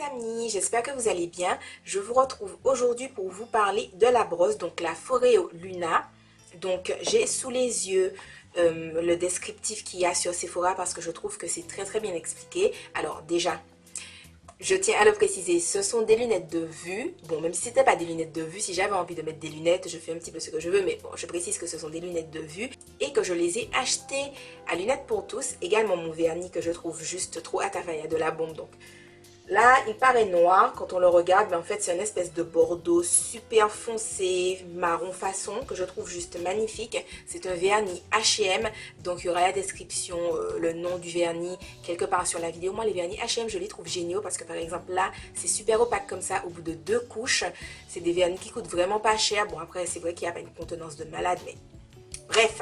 amis, j'espère que vous allez bien. Je vous retrouve aujourd'hui pour vous parler de la brosse, donc la Foreo Luna. Donc j'ai sous les yeux le descriptif qu'il y a sur Sephora parce que je trouve que c'est très bien expliqué. Alors déjà, je tiens à le préciser, ce sont des lunettes de vue. Bon, même si ce n'était pas des lunettes de vue, si j'avais envie de mettre des lunettes, je fais un petit peu ce que je veux. Mais bon, je précise que ce sont des lunettes de vue et que je les ai achetées à Lunettes pour tous. Également mon vernis que je trouve juste trop atafaya de la bombe. Donc là, il paraît noir quand on le regarde, mais en fait, c'est une espèce de bordeaux super foncé, marron façon, que je trouve juste magnifique. C'est un vernis H&M, donc il y aura la description, le nom du vernis, quelque part sur la vidéo. Moi, les vernis H&M, je les trouve géniaux parce que, par exemple, là, c'est super opaque comme ça, au bout de 2 couches. C'est des vernis qui coûtent vraiment pas cher. Bon, après, c'est vrai qu'il n'y a pas une contenance de malade, mais bref,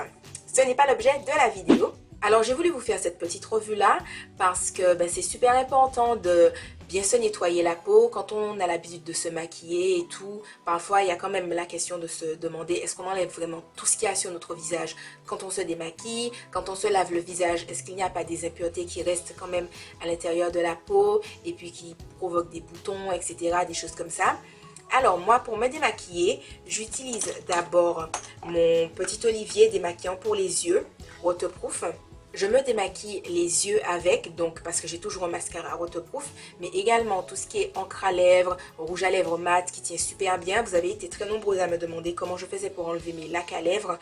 ce n'est pas l'objet de la vidéo. Alors j'ai voulu vous faire cette petite revue là parce que c'est super important de bien se nettoyer la peau quand on a l'habitude de se maquiller et tout. Parfois il y a quand même la question de se demander est-ce qu'on enlève vraiment tout ce qu'il y a sur notre visage quand on se démaquille, quand on se lave le visage, est-ce qu'il n'y a pas des impuretés qui restent quand même à l'intérieur de la peau et puis qui provoquent des boutons, etc., des choses comme ça. Alors moi, pour me démaquiller, j'utilise d'abord mon petit Olivier démaquillant pour les yeux, waterproof. Je me démaquille les yeux avec, donc parce que j'ai toujours un mascara waterproof, mais également tout ce qui est encre à lèvres, rouge à lèvres mat qui tient super bien. Vous avez été très nombreux à me demander comment je faisais pour enlever mes lacs à lèvres.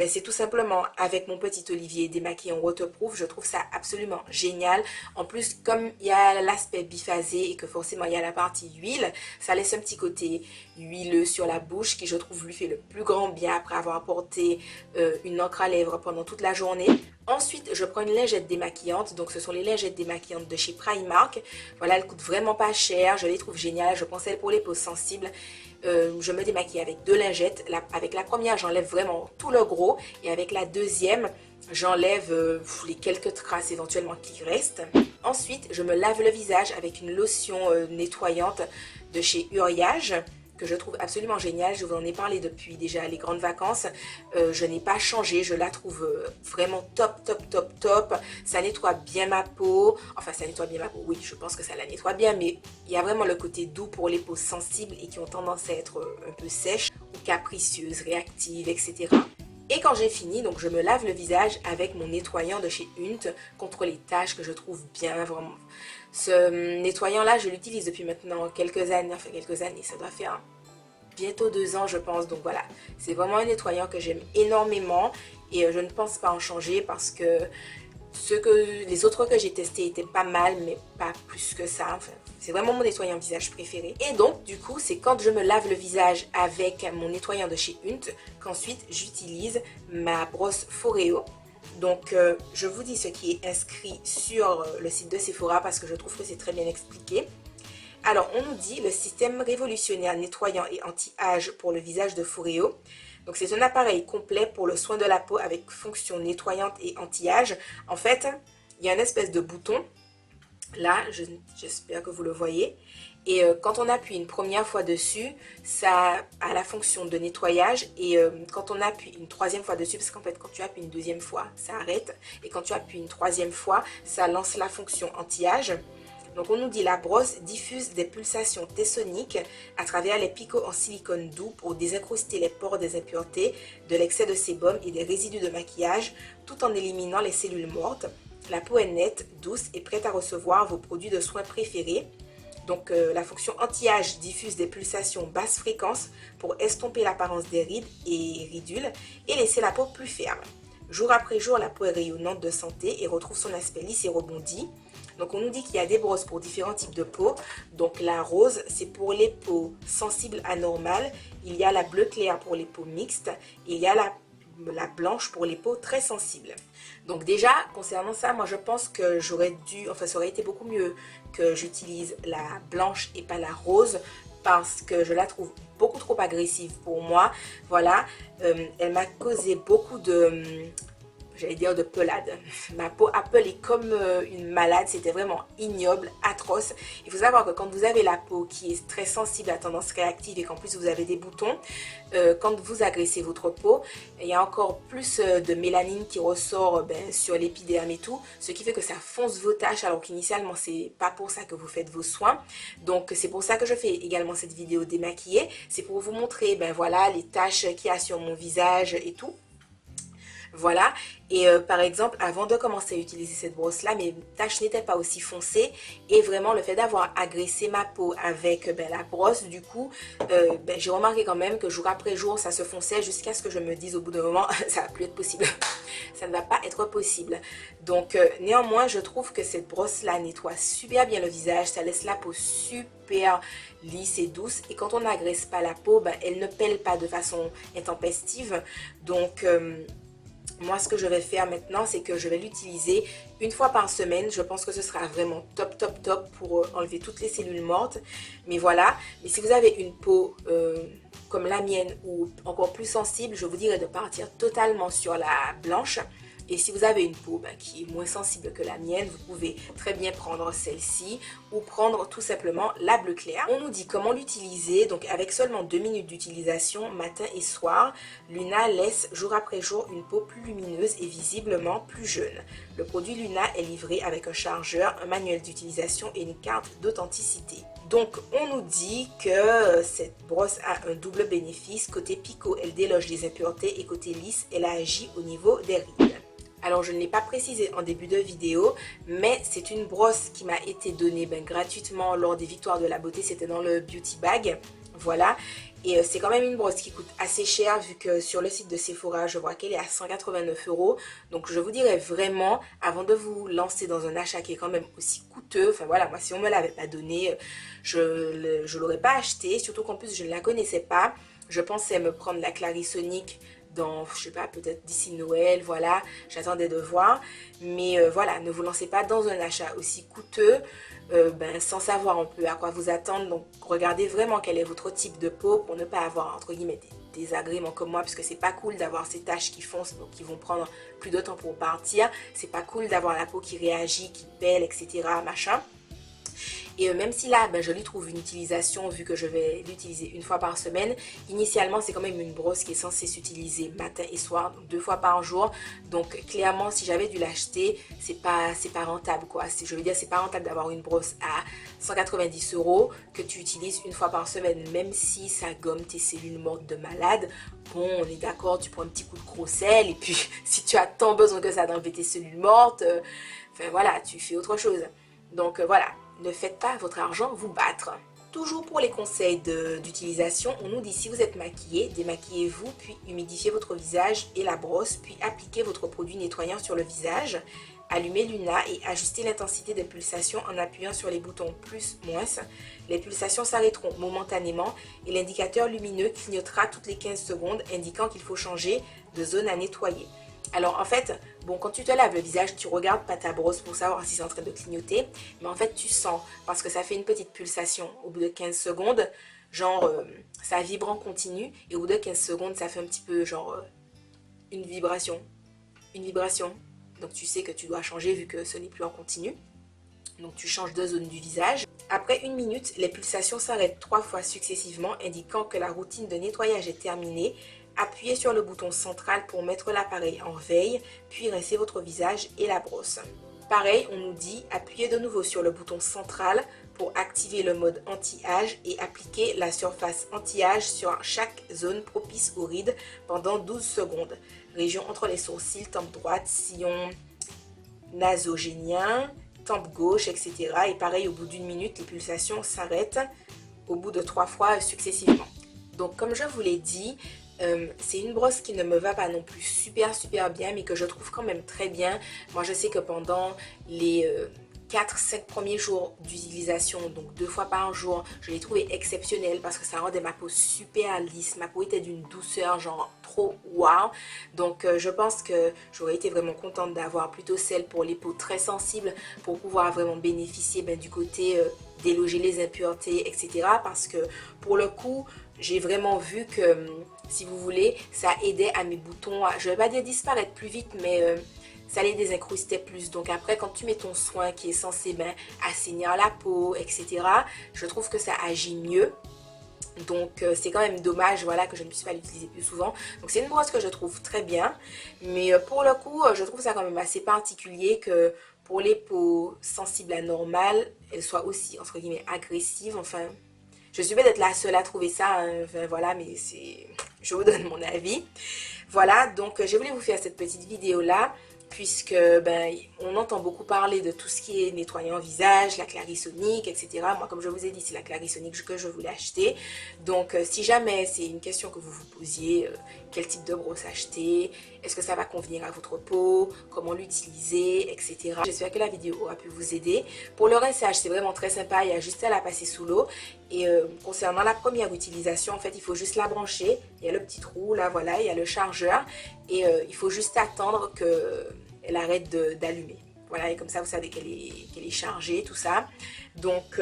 C'est tout simplement avec mon petit Olivier démaquillant waterproof. Je trouve ça absolument génial. En plus, comme il y a l'aspect biphasé et que forcément il y a la partie huile, ça laisse un petit côté huileux sur la bouche qui je trouve lui fait le plus grand bien après avoir porté une encre à lèvres pendant toute la journée. Ensuite, je prends une lingette démaquillante, donc ce sont les lingettes démaquillantes de chez Primark. Voilà, elles coûtent vraiment pas cher, je les trouve géniales, je pense elles pour les peaux sensibles. Je me démaquille avec 2 lingettes. Avec la première, j'enlève vraiment tout le gros et avec la deuxième, j'enlève les quelques traces éventuellement qui restent. Ensuite, je me lave le visage avec une lotion nettoyante de chez Uriage, que je trouve absolument géniale. Je vous en ai parlé depuis déjà les grandes vacances. Je n'ai pas changé, je la trouve vraiment top. Ça nettoie bien ma peau. Enfin, ça nettoie bien ma peau, oui, je pense que ça la nettoie bien, mais il y a vraiment le côté doux pour les peaux sensibles et qui ont tendance à être un peu sèches ou capricieuses, réactives, etc. Et quand j'ai fini, donc je me lave le visage avec mon nettoyant de chez Hunt contre les taches que je trouve bien vraiment. Ce nettoyant-là, je l'utilise depuis maintenant quelques années, ça doit faire bientôt 2 ans je pense. Donc voilà, c'est vraiment un nettoyant que j'aime énormément et je ne pense pas en changer parce que les autres que j'ai testés étaient pas mal, mais pas plus que ça. Enfin, c'est vraiment mon nettoyant visage préféré. Et donc, du coup, c'est quand je me lave le visage avec mon nettoyant de chez Hunt qu'ensuite j'utilise ma brosse Foreo. Donc, je vous dis ce qui est inscrit sur le site de Sephora parce que je trouve que c'est très bien expliqué. Alors, on nous dit le système révolutionnaire nettoyant et anti-âge pour le visage de Foreo. Donc, c'est un appareil complet pour le soin de la peau avec fonction nettoyante et anti-âge. En fait, il y a une espèce de bouton. Là, j'espère que vous le voyez. Et quand on appuie une première fois dessus, ça a la fonction de nettoyage. Et quand on appuie une troisième fois dessus, parce qu'en fait, quand tu appuies une deuxième fois, ça arrête. Et quand tu appuies une troisième fois, ça lance la fonction anti-âge. Donc on nous dit la brosse diffuse des pulsations tessoniques à travers les picots en silicone doux pour désincruster les pores des impuretés, de l'excès de sébum et des résidus de maquillage tout en éliminant les cellules mortes. La peau est nette, douce et prête à recevoir vos produits de soins préférés. Donc la fonction anti-âge diffuse des pulsations basse fréquence pour estomper l'apparence des rides et ridules et laisser la peau plus ferme. Jour après jour, la peau est rayonnante de santé et retrouve son aspect lisse et rebondi. Donc on nous dit qu'il y a des brosses pour différents types de peau. Donc la rose, c'est pour les peaux sensibles à normales. Il y a la bleu clair pour les peaux mixtes. Et il y a la blanche pour les peaux très sensibles. Donc déjà, concernant ça, moi je pense que ça aurait été beaucoup mieux que j'utilise la blanche et pas la rose parce que je la trouve beaucoup trop agressive pour moi. Voilà, elle m'a causé beaucoup de j'allais dire de pelade. Ma peau appelait comme une malade, c'était vraiment ignoble, atroce. Il faut savoir que quand vous avez la peau qui est très sensible à tendance réactive et qu'en plus vous avez des boutons, quand vous agressez votre peau, il y a encore plus de mélanine qui ressort sur l'épiderme et tout, ce qui fait que ça fonce vos taches alors qu'initialement c'est pas pour ça que vous faites vos soins. Donc c'est pour ça que je fais également cette vidéo démaquillée, c'est pour vous montrer voilà les taches qu'il y a sur mon visage et tout. Voilà, et par exemple, avant de commencer à utiliser cette brosse-là, mes taches n'étaient pas aussi foncées. Et vraiment, le fait d'avoir agressé ma peau avec la brosse, du coup, j'ai remarqué quand même que jour après jour, ça se fonçait jusqu'à ce que je me dise au bout d'un moment, ça va plus être possible. Ça ne va pas être possible. Donc, néanmoins, je trouve que cette brosse-là nettoie super bien le visage. Ça laisse la peau super lisse et douce. Et quand on n'agresse pas la peau, elle ne pèle pas de façon intempestive. Donc... moi, ce que je vais faire maintenant, c'est que je vais l'utiliser une fois par semaine. Je pense que ce sera vraiment top, top, top pour enlever toutes les cellules mortes. Mais voilà, mais si vous avez une peau comme la mienne ou encore plus sensible, je vous dirais de partir totalement sur la blanche. Et si vous avez une peau qui est moins sensible que la mienne, vous pouvez très bien prendre celle-ci ou prendre tout simplement la bleu clair. On nous dit comment l'utiliser. Donc avec seulement 2 minutes d'utilisation matin et soir, Luna laisse jour après jour une peau plus lumineuse et visiblement plus jeune. Le produit Luna est livré avec un chargeur, un manuel d'utilisation et une carte d'authenticité. Donc on nous dit que cette brosse a un double bénéfice. Côté picot, elle déloge les impuretés et côté lisse, elle agit au niveau des rides. Alors je ne l'ai pas précisé en début de vidéo, mais c'est une brosse qui m'a été donnée gratuitement lors des Victoires de la beauté, c'était dans le beauty bag, voilà. Et c'est quand même une brosse qui coûte assez cher vu que sur le site de Sephora, je vois qu'elle est à 189 €. Donc je vous dirais vraiment, avant de vous lancer dans un achat qui est quand même aussi coûteux, enfin voilà, moi si on ne me l'avait pas donné, je ne l'aurais pas acheté, surtout qu'en plus je ne la connaissais pas. Je pensais me prendre la Clarisonic dans, je sais pas, peut-être d'ici Noël, voilà, j'attendais de voir. Mais voilà, ne vous lancez pas dans un achat aussi coûteux sans savoir un peu à quoi vous attendre. Donc regardez vraiment quel est votre type de peau pour ne pas avoir entre guillemets des désagréments comme moi, parce que c'est pas cool d'avoir ces taches qui foncent, donc qui vont prendre plus de temps pour partir. C'est pas cool d'avoir la peau qui réagit, qui pèle, etc. machin. Et même si là, je lui trouve une utilisation vu que je vais l'utiliser une fois par semaine. Initialement, c'est quand même une brosse qui est censée s'utiliser matin et soir, donc 2 fois par jour. Donc clairement, si j'avais dû l'acheter, c'est pas rentable quoi. Je veux dire, c'est pas rentable d'avoir une brosse à 190 € que tu utilises une fois par semaine, même si ça gomme tes cellules mortes de malade. Bon, on est d'accord, tu prends un petit coup de gros sel et puis si tu as tant besoin que ça d'enlever tes cellules mortes, enfin voilà, tu fais autre chose. Donc voilà. Ne faites pas votre argent vous battre. Toujours pour les conseils d'utilisation, on nous dit si vous êtes maquillé, démaquillez-vous, puis humidifiez votre visage et la brosse, puis appliquez votre produit nettoyant sur le visage. Allumez Luna et ajustez l'intensité des pulsations en appuyant sur les boutons plus, moins. Les pulsations s'arrêteront momentanément et l'indicateur lumineux clignotera toutes les 15 secondes indiquant qu'il faut changer de zone à nettoyer. Alors en fait, bon, quand tu te laves le visage, tu regardes pas ta brosse pour savoir si c'est en train de clignoter. Mais en fait, tu sens, parce que ça fait une petite pulsation au bout de 15 secondes. Genre, ça vibre en continu. Et au bout de 15 secondes, ça fait un petit peu genre une vibration. Une vibration. Donc tu sais que tu dois changer vu que ce n'est plus en continu. Donc tu changes de zone du visage. Après 1 minute, les pulsations s'arrêtent 3 fois successivement, indiquant que la routine de nettoyage est terminée. Appuyez sur le bouton central pour mettre l'appareil en veille, puis rincez votre visage et la brosse. Pareil, on nous dit appuyez de nouveau sur le bouton central pour activer le mode anti-âge et appliquer la surface anti-âge sur chaque zone propice aux rides pendant 12 secondes. Région entre les sourcils, tempe droite, sillon nasogénien, tempe gauche, etc. Et pareil, au bout d'1 minute, les pulsations s'arrêtent au bout de 3 fois successivement. Donc comme je vous l'ai dit, c'est une brosse qui ne me va pas non plus super bien, mais que je trouve quand même très bien. Moi je sais que pendant les 4-5 premiers jours d'utilisation, donc 2 fois par jour, je l'ai trouvé exceptionnelle parce que ça rendait ma peau super lisse. Ma peau était d'une douceur genre trop wow. Donc je pense que j'aurais été vraiment contente d'avoir plutôt celle pour les peaux très sensibles pour pouvoir vraiment bénéficier du côté déloger les impuretés, etc. Parce que pour le coup, j'ai vraiment vu que si vous voulez, ça aidait à mes boutons, je vais pas dire disparaître plus vite, mais ça les désincrustait plus. Donc après, quand tu mets ton soin qui est censé assainir la peau, etc., je trouve que ça agit mieux. Donc c'est quand même dommage, voilà, que je ne puisse pas l'utiliser plus souvent. Donc c'est une brosse que je trouve très bien, mais pour le coup je trouve ça quand même assez particulier que pour les peaux sensibles à normales, elles soient aussi entre guillemets agressives. Enfin, je suis peut-être la seule à trouver ça, hein. Enfin, voilà, mais c'est, je vous donne mon avis. Voilà, donc je voulais vous faire cette petite vidéo là, puisque on entend beaucoup parler de tout ce qui est nettoyant visage, la Clarisonic, etc. Moi, comme je vous ai dit, c'est la Clarisonic que je voulais acheter. Donc si jamais c'est une question que vous vous posiez, quel type de brosse acheter, est-ce que ça va convenir à votre peau, comment l'utiliser, etc. J'espère que la vidéo aura pu vous aider. Pour le rinçage, c'est vraiment très sympa, il y a juste à la passer sous l'eau. Et concernant la première utilisation, en fait, il faut juste la brancher. Il y a le petit trou, là, voilà, il y a le chargeur. Et il faut juste attendre qu'elle arrête d'allumer. Voilà, et comme ça, vous savez qu'elle est chargée, tout ça. Donc,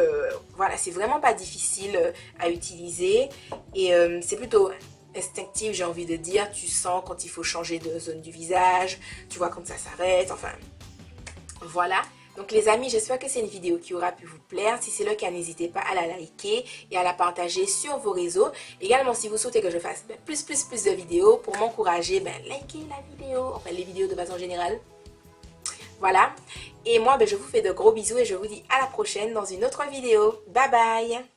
voilà, c'est vraiment pas difficile à utiliser. Et c'est plutôt instinctif, j'ai envie de dire. Tu sens quand il faut changer de zone du visage. Tu vois comme ça s'arrête. Enfin, voilà. Donc les amis, j'espère que c'est une vidéo qui aura pu vous plaire. Si c'est le cas, n'hésitez pas à la liker et à la partager sur vos réseaux. Également, si vous souhaitez que je fasse plus de vidéos pour m'encourager, likez la vidéo, enfin les vidéos de façon générale. Voilà. Et moi, je vous fais de gros bisous et je vous dis à la prochaine dans une autre vidéo. Bye bye!